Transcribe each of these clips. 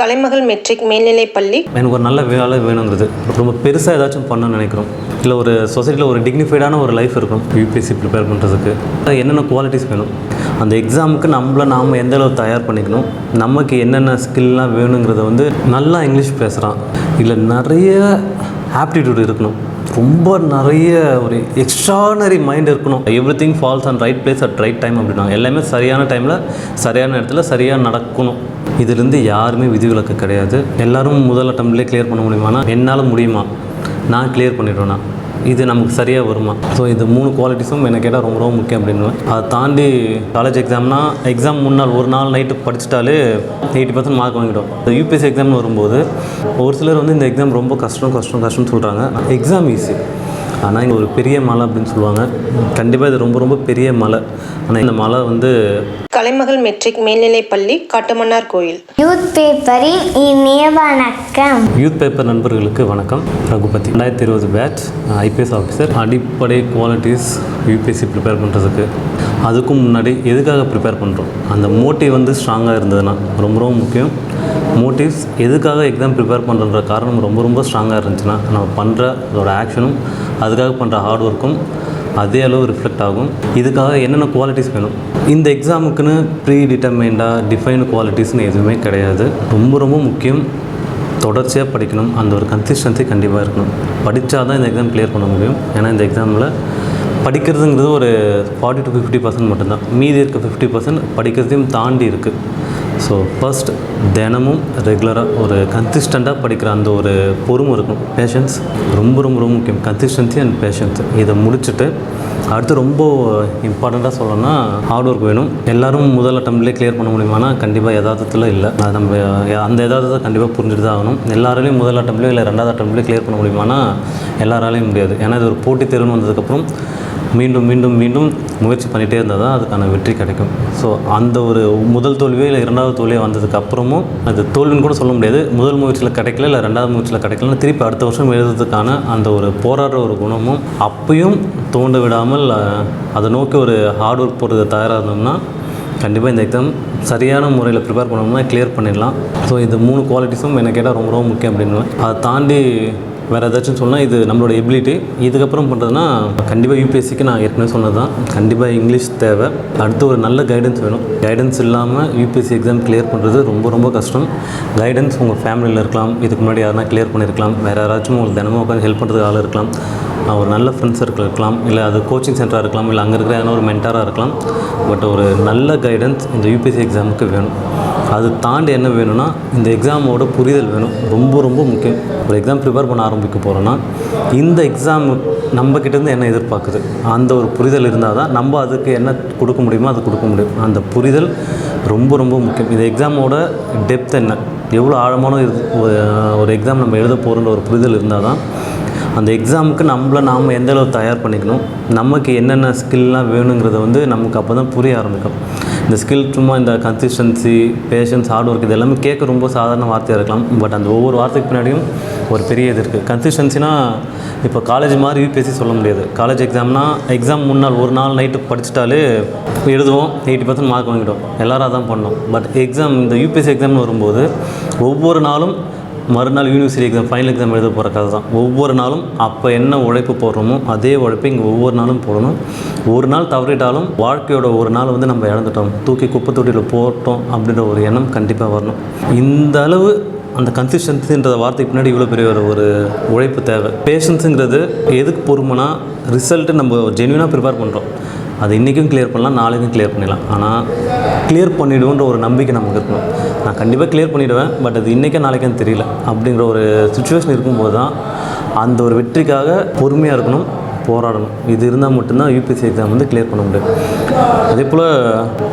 கலைமகள் matric மேல்நிலைப்பள்ளி. எனக்கு ஒரு நல்ல வேலை வேணுங்கிறது ரொம்ப பெருசாக ஏதாச்சும் பண்ணணும்னு நினைக்கிறோம். இல்லை ஒரு சொசைட்டியில் ஒரு டிக்னிஃபைடான ஒரு லைஃப் இருக்கும். யூபிஎஸ்சி ப்ரிப்பேர் பண்ணுறதுக்கு என்னென்ன குவாலிட்டிஸ் வேணும், அந்த எக்ஸாமுக்கு நாம் எந்த அளவு தயார் பண்ணிக்கணும், நமக்கு என்னென்ன ஸ்கில்லாம் வேணுங்கிறத நல்லா இங்கிலீஷ் பேசுகிறான், இல்லை நிறைய ஆப்டிடியூட் இருக்கணும், ரொம்ப நிறைய ஒரு எக்ஸ்ட்ரானரி மைண்ட் இருக்கணும். Everything falls on right place at right time அப்படின்னா எல்லாமே சரியான டைமில் சரியான இடத்துல சரியாக நடக்கணும். இதிலிருந்து யாருமே விதிவிலக்கு கிடையாது. எல்லோரும் முதல் அட்டம்ப்ட்லேயே கிளியர் பண்ண முடியுமானா என்னால் முடியுமா, நான் கிளியர் பண்ணிடுவேண்ணா, இது நமக்கு சரியாக வருமா? ஸோ இந்த 3 குவாலிட்டிஸும் எனக்கு கேட்டால் ரொம்ப ரொம்ப முக்கியம் அப்படின்னு. அதை தாண்டி காலேஜ் எக்ஸாம் முன்னாள் ஒரு நாள் நைட்டு படிச்சுட்டாலே 80% மார்க் வாங்கிடும். இந்த யூபிஎஸ்சி எக்ஸாம்னு வரும்போது ஒரு சிலர் இந்த எக்ஸாம் ரொம்ப கஷ்டம்னு சொல்கிறாங்க. எக்ஸாம் ஈஸி, ஆனால் இங்கே ஒரு பெரிய மலை அப்படின்னு சொல்லுவாங்க. கண்டிப்பாக இது ரொம்ப ரொம்ப பெரிய மலை. ஆனால் இந்த மலை கலைமகள் மெட்ரிக் மேல்நிலைப்பள்ளி, காட்டுமன்னார் கோயில். யூத் பேப்பரின் இனிய வணக்கம். யூத் பேப்பர் நண்பர்களுக்கு வணக்கம். Raghupathi 2020 batch IPS officer. அடிப்படை குவாலிட்டிஸ் யூபிஎஸ்சி ப்ரிப்பேர் பண்ணுறதுக்கு, அதுக்கும் முன்னாடி எதுக்காக ப்ரிப்பேர் பண்ணுறோம், அந்த மோட்டிவ் ஸ்ட்ராங்காக இருந்ததுன்னா ரொம்ப ரொம்ப முக்கியம். மோட்டிவ்ஸ் எதுக்காக எக்ஸாம் ப்ரிப்பேர் பண்ணுற காரணம் ரொம்ப ரொம்ப ஸ்ட்ராங்காக இருந்துச்சுன்னா நம்ம பண்ணுற அதோட ஆக்ஷனும் அதுக்காக பண்ணுற ஹார்ட் ஒர்க்கும் அதே அளவு ரிஃப்ளெக்ட் ஆகும். இதுக்காக என்னென்ன குவாலிட்டிஸ் வேணும், இந்த எக்ஸாமுக்குன்னு ப்ரீ டிட்டர்மைண்டாக டிஃபைன்டு குவாலிட்டிஸ்னு எதுவுமே கிடையாது. ரொம்ப ரொம்ப முக்கியம் தொடர்ச்சியாக படிக்கணும். அந்த ஒரு கன்சிஸ்டன்சி கண்டிப்பாக இருக்கணும். படித்தா தான் இந்த எக்ஸாம் கிளியர் பண்ண முடியும். ஏன்னா இந்த எக்ஸாமில் படிக்கிறதுங்கிறது ஒரு 40 to 50% மட்டும்தான். மீதி இருக்க 50% படிக்கிறதையும் தாண்டி இருக்குது. ஸோ ஃபர்ஸ்ட் தினமும் ரெகுலராக ஒரு கன்சிஸ்டண்ட்டாக படிக்கிற அந்த ஒரு பொறுமை இருக்கும். பேஷன்ஸ் ரொம்ப ரொம்ப ரொம்ப முக்கியம். கன்சிஸ்டன்சி அண்ட் பேஷன்ஸ் இதை முடிச்சுட்டு அடுத்து ரொம்ப இம்பார்ட்டண்ட்டாக சொல்லணும்னா ஹார்ட் ஒர்க் வேணும். எல்லோரும் முதல் அட்டம்ப்ட்லேயே கிளியர் பண்ண முடியுமானா கண்டிப்பாக யதார்த்தத்தில் இல்லை. அது நம்ம அந்த யதார்த்தத்தை கண்டிப்பாக புரிஞ்சுட்டு தான் ஆகணும். எல்லாராலையும் முதல் அட்டம்ப்ட்லேயோ இல்லை 2வது அட்டம்ப்ட்லேயே கிளியர் பண்ண முடியுமானா எல்லாராலையும் முடியாது. ஏன்னா இது ஒரு போட்டித் தேர்வுன்னு வந்ததுக்கப்புறம் மீண்டும் மீண்டும் மீண்டும் முயற்சி பண்ணிகிட்டே இருந்தால் தான் அதுக்கான வெற்றி கிடைக்கும். ஸோ அந்த ஒரு முதல் தோல்வியோ இல்லை 2வது தோல்வியோ வந்ததுக்கு அப்புறமும் அது தோல்வின்னு கூட சொல்ல முடியாது. முதல் முயற்சியில் கிடைக்கல இல்லை 2வது முயற்சியில் கிடைக்கலன்னு திருப்பி அடுத்த வருஷம் எழுதுறதுக்கான அந்த ஒரு போராடுற ஒரு குணமும் அப்பையும் தோண்ட விடாமல் அதை நோக்கி ஒரு ஹார்ட் ஒர்க் போடுறது தயாராக இருந்தோம்னா கண்டிப்பாக இந்த எக்ஸாம் சரியான முறையில் ப்ரிப்பேர் பண்ணோம்னா கிளியர் பண்ணிடலாம். ஸோ இந்த 3 குவாலிட்டிஸும் எனக்கு கேட்டால் ரொம்ப ரொம்ப முக்கியம் அப்படின்னு. அதை தாண்டி வேறு ஏதாச்சும் சொன்னால் இது நம்மளோட எபிலிட்டி. இதுக்கப்புறம் பண்ணுறதுனா கண்டிப்பாக யூபிஎஸ்சிக்கு நான் ஏற்கனவே சொன்னது தான், கண்டிப்பாக இங்கிலீஷ் தேவை. அடுத்து ஒரு நல்ல கைடன்ஸ் வேணும். கைடன்ஸ் இல்லாமல் யூபிஎஸ்சி எக்ஸாம் கிளியர் பண்ணுறது ரொம்ப ரொம்ப கஷ்டம். கைடன்ஸ் உங்கள் ஃபேமிலியில் இருக்கலாம், இதுக்கு முன்னாடி யாருனா கிளியர் பண்ணியிருக்கலாம், வேறு யாராச்சும் உங்களுக்கு தினமும் உட்காந்து ஹெல்ப் பண்ணுறதுக்கு ஆள் இருக்கலாம், ஒரு நல்ல ஃப்ரெண்ட்ஸ் சர்க்கிள் இருக்கலாம், இல்லை அது கோச்சிங் சென்டராக இருக்கலாம், இல்லை அங்கே இருக்கிற ஏன்னா ஒரு மென்டாராக இருக்கலாம். பட் ஒரு நல்ல கைடன்ஸ் இந்த யூபிஎஸ்சி எக்ஸாமுக்கு வேணும். அது தாண்டி என்ன வேணும்னா இந்த எக்ஸாமோட புரிதல் வேணும். ரொம்ப ரொம்ப முக்கியம். ஒரு எக்ஸாம் ப்ரிப்பேர் பண்ண ஆரம்பிக்க போகிறோன்னா இந்த எக்ஸாம் நம்மக்கிட்டேருந்து என்ன எதிர்பார்க்குது அந்த ஒரு புரிதல் இருந்தால் தான் நம்ம அதுக்கு என்ன கொடுக்க முடியுமோ அது கொடுக்க முடியும். அந்த புரிதல் ரொம்ப ரொம்ப முக்கியம். இந்த எக்ஸாமோட டெப்த் என்ன, எவ்வளோ ஆழமான ஒரு எக்ஸாம் நம்ம எழுத போகிறோன்ற ஒரு புரிதல் இருந்தால் தான் அந்த எக்ஸாமுக்கு நாம் எந்த அளவு தயார் பண்ணிக்கணும், நமக்கு என்னென்ன ஸ்கில்லாம் வேணுங்கிறத நமக்கு அப்போ தான் புரிய ஆரம்பிக்கும். இந்த ஸ்கில் சும்மா இந்த கன்சிஸ்டன்சி, பேஷன்ஸ், ஹார்ட் ஒர்க் இது எல்லாமே கேட்க ரொம்ப சாதாரண வார்த்தையாக இருக்கலாம். பட் அந்த ஒவ்வொரு வார்த்தைக்கு பின்னாடியும் ஒரு பெரிய இது இருக்குது. கன்சிஸ்டன்சினா இப்போ காலேஜ் மாதிரி யூபிஎஸ்சி சொல்ல முடியாது. காலேஜ் எக்ஸாம் முன்னாள் ஒரு நாள் நைட்டு படிச்சுட்டாலே எழுதுவோம், 80% மார்க் வாங்கிடும். எல்லோரும் அதான் பண்ணோம். பட் இந்த யூபிஎஸ்சி எக்ஸாம்னு வரும்போது ஒவ்வொரு நாளும் மறுநாள் யூனிவர்சிட்டி எக்ஸாம் ஃபைனல் எக்ஸாம் எழுத போகிற கதை தான். ஒவ்வொரு நாளும் அப்போ என்ன உழைப்பு போடுறோமோ அதே உழைப்பு இங்கே ஒவ்வொரு நாளும் போடணும். ஒரு நாள் தவறிட்டாலும் வாழ்க்கையோட ஒரு நாள் நம்ம இழந்துட்டோம், தூக்கி குப்பை தொட்டியில் போட்டோம் அப்படின்ற ஒரு எண்ணம் கண்டிப்பாக வரணும். இந்த அளவு அந்த கன்சிஸ்டன்சின்ற வார்த்தைக்கு பின்னாடி இவ்வளோ பெரிய ஒரு உழைப்பு தேவை. பேஷன்ஸுங்கிறது எதுக்கு பொறுமைனா ரிசல்ட்டு நம்ம ஜென்யூனாக ப்ரிப்பேர் பண்ணுறோம், அது இன்றைக்கும் கிளியர் பண்ணலாம், நாளைக்கும் கிளியர் பண்ணிடலாம். ஆனால் கிளியர் பண்ணிவிடுவோன்ற ஒரு நம்பிக்கை நமக்கு இருக்கணும். நான் கண்டிப்பாக கிளியர் பண்ணிவிடுவேன், பட் அது இன்றைக்கே நாளைக்கும் தெரியல அப்படிங்கிற ஒரு சுச்சுவேஷன் இருக்கும்போது தான் அந்த ஒரு வெற்றிக்காக பொறுமையாக இருக்கணும், போராடணும். இது இருந்தால் மட்டும்தான் யூபிஎஸ்சி எக்ஸாம் கிளியர் பண்ண முடியும். அதே போல்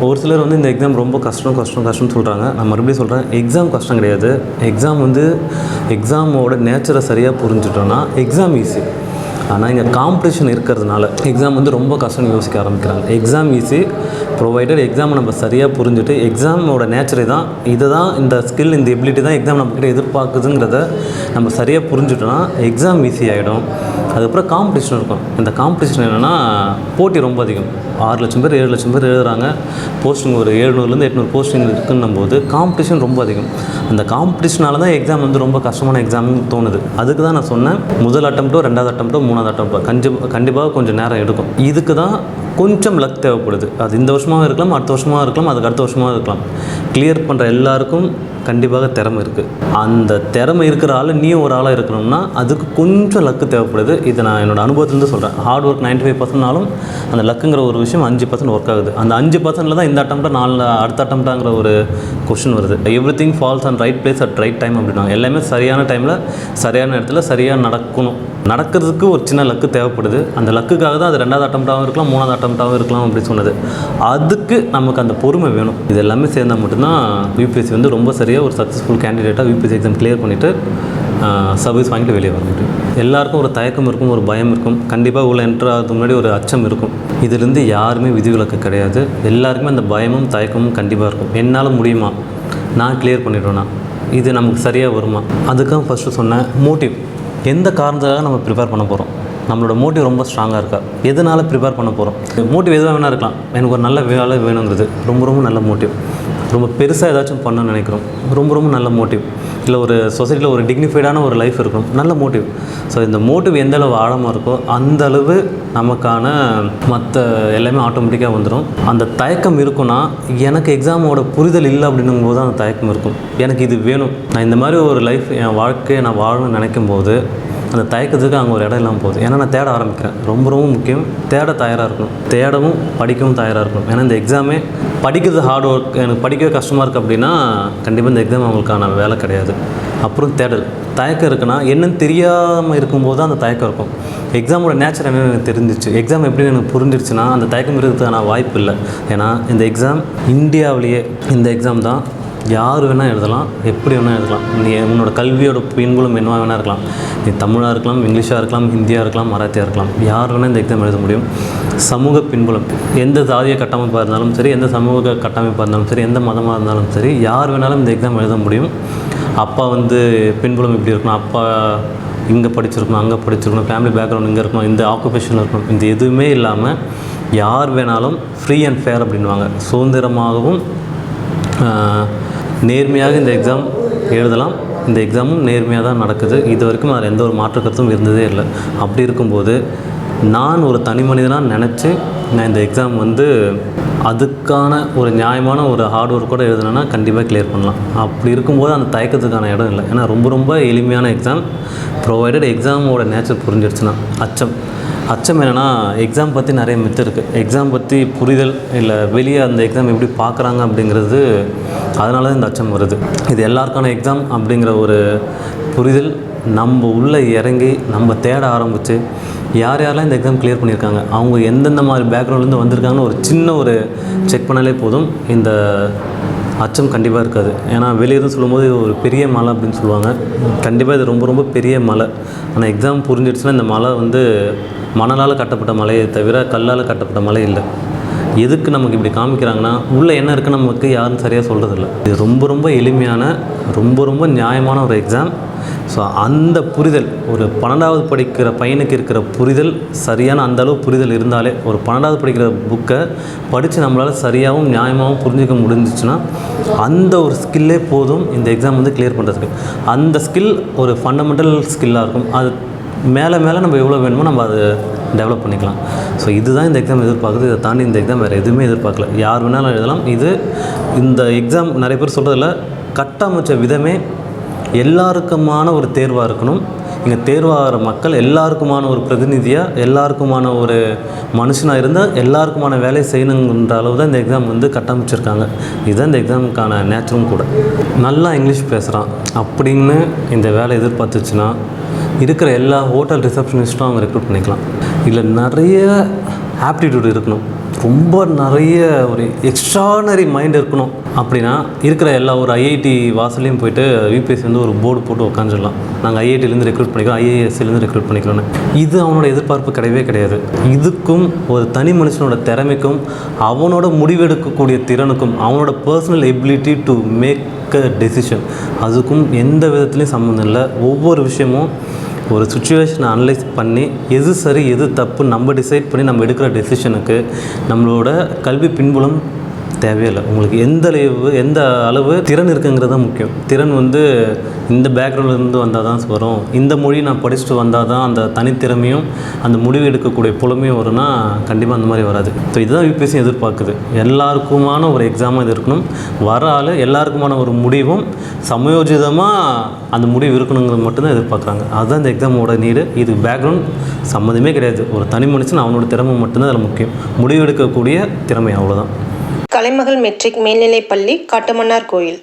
ஒரு சிலர் இந்த எக்ஸாம் ரொம்ப கஷ்டம்னு சொல்கிறாங்க. நான் மறுபடியும் சொல்கிறேன், எக்ஸாம் கஷ்டம் கிடையாது. எக்ஸாமோட நேச்சரை சரியாக புரிஞ்சுட்டோன்னா எக்ஸாம் ஈஸி. ஆனால் இங்கே காம்படிஷன் இருக்கிறதுனால எக்ஸாம் வந்து ரொம்ப கஷ்டம்னு யோசிக்க ஆரம்பிக்கிறாங்க. எக்ஸாம் ஈஸி, ப்ரொவைடட் எக்ஸாமை நம்ம சரியாக புரிஞ்சுட்டு எக்ஸாமோட நேச்சரை தான் இதை தான் இந்த ஸ்கில் இந்த எபிலிட்டி தான் எக்ஸாம் நம்மக்கிட்ட எதிர்பார்க்குதுங்கிறத நம்ம சரியாக புரிஞ்சுட்டோன்னா எக்ஸாம் ஈஸி ஆகிடும். அதுக்கப்புறம் காம்படிஷன் இருக்கும். இந்த காம்படிஷன் என்னென்னா போட்டி ரொம்ப அதிகம். 6 லட்சம் பேர் 7 லட்சம் பேர் எழுதுகிறாங்க. போஸ்டிங் ஒரு 700 800 போஸ்டிங் இருக்குன்னும் போது காம்படிஷன் ரொம்ப அதிகம். அந்த காம்படிஷனால தான் எக்ஸாம் வந்து ரொம்ப கஷ்டமான எக்ஸாம்னு தோணுது. அதுக்கு தான் நான் சொன்னேன், முதல் அட்டம்ப்டோ 2வது அட்டம்ப்டோ 3வது அட்டம்ப்டோ கண்டிப்பாக கொஞ்சம் நேரம் எடுக்கும். இதுக்கு தான் கொஞ்சம் லக் தேவைப்படுது. அது இந்த வருஷமாக இருக்கலாம், அடுத்த வருஷமாக இருக்கலாம், அதுக்கு அடுத்த வருஷமாக இருக்கலாம். கிளியர் பண்ணுற எல்லாருக்கும் கண்டிப்பாக திறமை இருக்குது. அந்த திறமை இருக்கிற ஆள் நீயும் ஒரு ஆளாக இருக்கணும்னா அதுக்கு கொஞ்சம் லக்கு தேவைப்படுது. இதை நான் என்னோடய அனுபவத்துலேருந்து சொல்கிறேன். ஹார்ட் ஒர்க் 95%னாலும் அந்த லக்குங்கிற ஒரு விஷயம் 5% ஒர்க் ஆகுது. அந்த 5%ல் தான் இந்த அட்டம்ப்டாக 4 அடுத்த அட்டம்ப்டாங்கிற ஒரு கொஷின் வருது. Everything falls on right place at right time அப்படின்னாங்க. எல்லாமே சரியான டைமில் சரியான இடத்துல சரியாக நடக்கணும். நடக்கிறதுக்கு ஒரு சின்ன லக்கு தேவைப்படுது. அந்த லக்குக்காக தான் அது 2வது அட்டம்ப்டாகவும் இருக்கலாம், 3வது அட்டம்ப்டாகவும் இருக்கலாம் அப்படின்னு சொன்னது. அதுக்கு நமக்கு அந்த பொறுமை வேணும். இது எல்லாமே சேர்ந்தால் மட்டும்தான் யூபிஎஸ்சி வந்து ரொம்ப சரியாக ஒரு சக்ஸஸ்ஃபுல் கேண்டிடேட்டாக யூபிஎஸ்சி எக்ஸாம் கிளியர் பண்ணிவிட்டு சர்வீஸ் வாங்கிட்டு வெளியே வர முடியும். எல்லாருக்கும் ஒரு தயக்கம் இருக்கும், ஒரு பயம் இருக்கும். கண்டிப்பாக உள்ள என்ட்ரு ஆகிறதுக்கு முன்னாடி ஒரு அச்சம் இருக்கும். இதிலிருந்து யாருமே விதிவிலக்கு கிடையாது. எல்லாருக்குமே அந்த பயமும் தயக்கமும் கண்டிப்பாக இருக்கும். என்னால் முடியுமா, நான் கிளியர் பண்ணிடுவேனா, இது நமக்கு சரியாக வருமா? அதுக்காக ஃபஸ்ட்டு சொன்னேன் மோட்டிவ். எந்த காரணத்துக்காக நம்ம ப்ரிப்பேர் பண்ண போகிறோம், நம்மளோட மோட்டிவ் ரொம்ப ஸ்ட்ராங்காக இருக்கா, எதனால் ப்ரிப்பேர் பண்ண போகிறோம். மோட்டிவ் எதுவாக வேணா இருக்கலாம். எனக்கு ஒரு நல்ல வேலை வேணுங்கிறது ரொம்ப நல்ல மோட்டிவ். ரொம்ப பெருசாக ஏதாச்சும் பண்ணணும்னு நினைக்கிறோம், ரொம்ப நல்ல மோட்டிவ். இல்லை ஒரு சொசைட்டியில் ஒரு டிக்னிஃபைடான ஒரு லைஃப் இருக்கணும், நல்ல மோட்டிவ். ஸோ இந்த மோட்டிவ் எந்த அளவு ஆழமாக இருக்கோ அந்த அளவு நமக்கான மற்ற எல்லாமே ஆட்டோமேட்டிக்காக வந்துடும். அந்த தயக்கம் இருக்குன்னா, எனக்கு எக்ஸாமோட புரிதல் இல்லை அப்படின்னும் போது அந்த தயக்கம் இருக்கும். எனக்கு இது வேணும், நான் இந்த மாதிரி ஒரு லைஃப் என் வாழ்க்கையை நான் வாழணும்னு நினைக்கும் போது அந்த தயக்கத்துக்கு அங்கே ஒரு இடம் இல்லாமல் போகுது. ஏன்னா நான் தேட ஆரம்பிக்கிறேன். ரொம்ப முக்கியம், தேட தயாராக இருக்கணும், தேடவும் படிக்கவும் தயாராக இருக்கணும். ஏன்னா இந்த எக்ஸாமே படிக்கிறது ஹார்ட் ஒர்க், எனக்கு படிக்கவே கஷ்டமாக இருக்குது அப்படின்னா கண்டிப்பாக இந்த எக்ஸாம் அவங்களுக்கான வேலை கிடையாது. அப்புறம் தேடல், தயக்கம் இருக்குன்னா என்னன்னு தெரியாமல் இருக்கும்போது தான் அந்த தயக்கம் இருக்கும். எக்ஸாமோட நேச்சர் என்னென்னு எனக்கு தெரிஞ்சிச்சு, எக்ஸாம் எப்படின்னு எனக்கு புரிஞ்சிருச்சுன்னா அந்த தயக்கம் இருக்கிறதுக்கான வாய்ப்பு இல்லை. ஏன்னா இந்த எக்ஸாம் இந்தியாவிலேயே இந்த எக்ஸாம் தான் யார் வேணால் எழுதலாம், எப்படி வேணால் எழுதலாம். நீ உன்னோட கல்வியோட பின்புலம் என்னவாக வேணால் இருக்கலாம். நீ தமிழாக இருக்கலாம், இங்கிலீஷாக இருக்கலாம், ஹிந்தியாக இருக்கலாம், மராத்தியாக இருக்கலாம், யார் வேணால் இந்த எக்ஸாம் எழுத முடியும். சமூக பின்புலம், எந்த ஜாதிய கட்டமைப்பாக இருந்தாலும் சரி, எந்த சமூக கட்டமைப்பாக இருந்தாலும் சரி, எந்த மதமாக இருந்தாலும் சரி, யார் வேணாலும் இந்த எக்ஸாம் எழுத முடியும். அப்பா வந்து பின்புலம் இப்படி இருக்கணும், அப்பா இங்கே படிச்சிருக்கணும், அங்கே படிச்சிருக்கணும், ஃபேமிலி பேக்ரவுண்ட் இங்கே இருக்கணும், இந்த ஆக்குபேஷனில் இருக்கணும், இந்த எதுவுமே இல்லாமல் யார் வேணாலும் ஃப்ரீ அண்ட் ஃபேர் அப்படின்வாங்க, சுதந்திரமாகவும் நேர்மையாக இந்த எக்ஸாம் எழுதலாம். இந்த எக்ஸாமும் நேர்மையாக தான் நடக்குது. இது வரைக்கும் அதில் எந்த ஒரு மாற்று கருத்தும் இருந்ததே இல்லை. அப்படி இருக்கும்போது நான் ஒரு தனி மனிதனாக நினச்சி நான் இந்த எக்ஸாம் வந்து அதுக்கான ஒரு நியாயமான ஒரு ஹார்ட் ஒர்க் கூட எழுதுனேன்னா கண்டிப்பாக கிளியர் பண்ணலாம். அப்படி இருக்கும்போது அந்த தயக்கத்துக்கான இடம் இல்லை. ஏன்னா ரொம்ப எளிமையான எக்ஸாம், ப்ரொவைடட் எக்ஸாமோட நேச்சர் புரிஞ்சிடுச்சுன்னா. அச்சம் என்னென்னா, எக்ஸாம் பற்றி நிறைய மித்து இருக்குது. எக்ஸாம் பற்றி புரிதல் இல்லை, வெளியே அந்த எக்ஸாம் எப்படி பார்க்குறாங்க அப்படிங்கிறது, அதனால தான் இந்த அச்சம் வருது. இது எல்லாருக்கான எக்ஸாம் அப்படிங்கிற ஒரு புரிதல் நம்ம உள்ளே இறங்கி நம்ம தேட ஆரம்பித்து யாரெல்லாம் இந்த எக்ஸாம் கிளியர் பண்ணியிருக்காங்க, அவங்க எந்தெந்த மாதிரி பேக்ரவுண்ட்லேருந்து வந்திருக்காங்கன்னு ஒரு சின்ன ஒரு செக் பண்ணாலே போதும், இந்த அச்சம் கண்டிப்பாக இருக்காது. ஏன்னா வெளியேருந்து சொல்லும்போது இது ஒரு பெரிய மலை அப்படின்னு சொல்லுவாங்க. கண்டிப்பாக இது ரொம்ப பெரிய மலை. ஆனால் எக்ஸாம் புரிஞ்சிடுச்சுன்னா இந்த மலை வந்து மணலால் கட்டப்பட்ட மலையை தவிர கல்லால் கட்டப்பட்ட மலை இல்லை. எதுக்கு நமக்கு இப்படி காமிக்கிறாங்கன்னா, உள்ளே என்ன இருக்குன்னு நமக்கு யாரும் சரியாக சொல்கிறதில்ல. இது ரொம்ப எளிமையான ரொம்ப நியாயமான ஒரு எக்ஸாம். ஸோ அந்த புரிதல், ஒரு 12வது படிக்கிற பையனுக்கு இருக்கிற புரிதல் சரியான அந்தளவு புரிதல் இருந்தாலே, ஒரு 12வது படிக்கிற புக்கை படித்து நம்மளால் சரியாகவும் நியாயமாகவும் புரிஞ்சிக்க முடிஞ்சிச்சுன்னா அந்த ஒரு ஸ்கில்லே போதும் இந்த எக்ஸாம் வந்து கிளியர் பண்ணுறதுக்கு. அந்த ஸ்கில் ஒரு ஃபண்டமெண்டல் ஸ்கில்லாக இருக்கும். அது மேலே நம்ம எவ்வளோ வேணுமோ நம்ம அதை டெவலப் பண்ணிக்கலாம். ஸோ இதுதான் இந்த எக்ஸாம் எதிர்பார்க்குது. இதை தாண்டி இந்த எக்ஸாம் வேறு எதுவுமே எதிர்பார்க்கல. யார் வேணாலும் எழுதலாம். இந்த எக்ஸாம் நிறைய பேர் சொல்கிறதில்ல, கட்டமைச்ச விதமே எல்லாருக்குமான ஒரு தேர்வாக இருக்கணும். இங்கே தேர்வாகிற மக்கள் எல்லாருக்குமான ஒரு பிரதிநிதியாக, எல்லாருக்குமான ஒரு மனுஷனாக இருந்தால் எல்லாருக்குமான வேலையை செய்யணுங்கிற அளவு தான் இந்த எக்ஸாம் வந்து கட்டமைச்சிருக்காங்க. இதுதான் இந்த எக்ஸாமுக்கான நேச்சரும் கூட. நல்லா இங்கிலீஷ் பேசுகிறான் அப்படின்னு இந்த வேலை எதிர்பார்த்துச்சுன்னா இருக்கிற எல்லா ஹோட்டல் ரிசப்ஷனிஸ்ட்டும் அவங்க ரெக்ரூட் பண்ணிக்கலாம். இல்லை நிறைய ஆப்டிடியூட் இருக்கணும், ரொம்ப நிறைய ஒரு எக்ஸ்ட்ரானரி மைண்ட் இருக்கணும். அப்படின்னா இருக்கிற எல்லா ஒரு ஐஐடி வாசலையும் போயிட்டு யூபிஎஸ்சி வந்து ஒரு போர்டு போட்டு உட்காந்துடலாம், நாங்கள் ஐஐடிலேருந்து ரெக்ரூட் பண்ணிக்கிறோம், ஐஏஎஸ்சிலேருந்து ரெக்ரூட் பண்ணிக்கிறோன்னு. இது அவனோட எதிர்பார்ப்பு கிடையவே கிடையாது. இதுக்கும் ஒரு தனி மனுஷனோட திறமைக்கும் அவனோட முடிவெடுக்கக்கூடிய திறனுக்கும் அவனோட personal ability to make a decision அதுக்கும் எந்த விதத்துலையும் சம்மந்தம் இல்லை. ஒவ்வொரு விஷயமும் ஒரு சுச்சுவேஷனை அனலைஸ் பண்ணி எது சரி எது தப்பு நம்ம டிசைட் பண்ணி நம்ம எடுக்கிற டெசிஷனுக்கு நம்மளோட கல்வி பின்புலம் தேவையில்லை. உங்களுக்கு எந்த அளவு திறன் இருக்குங்கிறது தான் முக்கியம். திறன் வந்து இந்த பேக்ரவுண்ட்லேருந்து வந்தால் தான் வரும், இந்த மொழி நான் படிச்சுட்டு வந்தால் தான் அந்த தனித்திறமையும் அந்த முடிவு எடுக்கக்கூடிய புலமையும் வரும்னா கண்டிப்பாக அந்த மாதிரி வராது. ஸோ இதுதான் யூபிஎஸ்சி எதிர்பார்க்குது. எல்லாருக்குமான ஒரு எக்ஸாமாக இது இருக்கணும், வர ஆள் எல்லாருக்குமான ஒரு முடிவும் சமயோஜிதமாக அந்த முடிவு இருக்கணுங்கிறது மட்டும்தான் எதிர்பார்க்குறாங்க. அதுதான் இந்த எக்ஸாமோட நீடு. இது பேக்ரவுண்ட் சம்மந்தமே கிடையாது. ஒரு தனி மனுஷன் அவனோட திறமை மட்டும்தான் அதில் முக்கியம், முடிவு எடுக்கக்கூடிய திறமை, அவ்வளோதான். கலைமகள் மெட்ரிக் மேல்நிலைப்பள்ளி காட்டுமன்னார் கோயில்.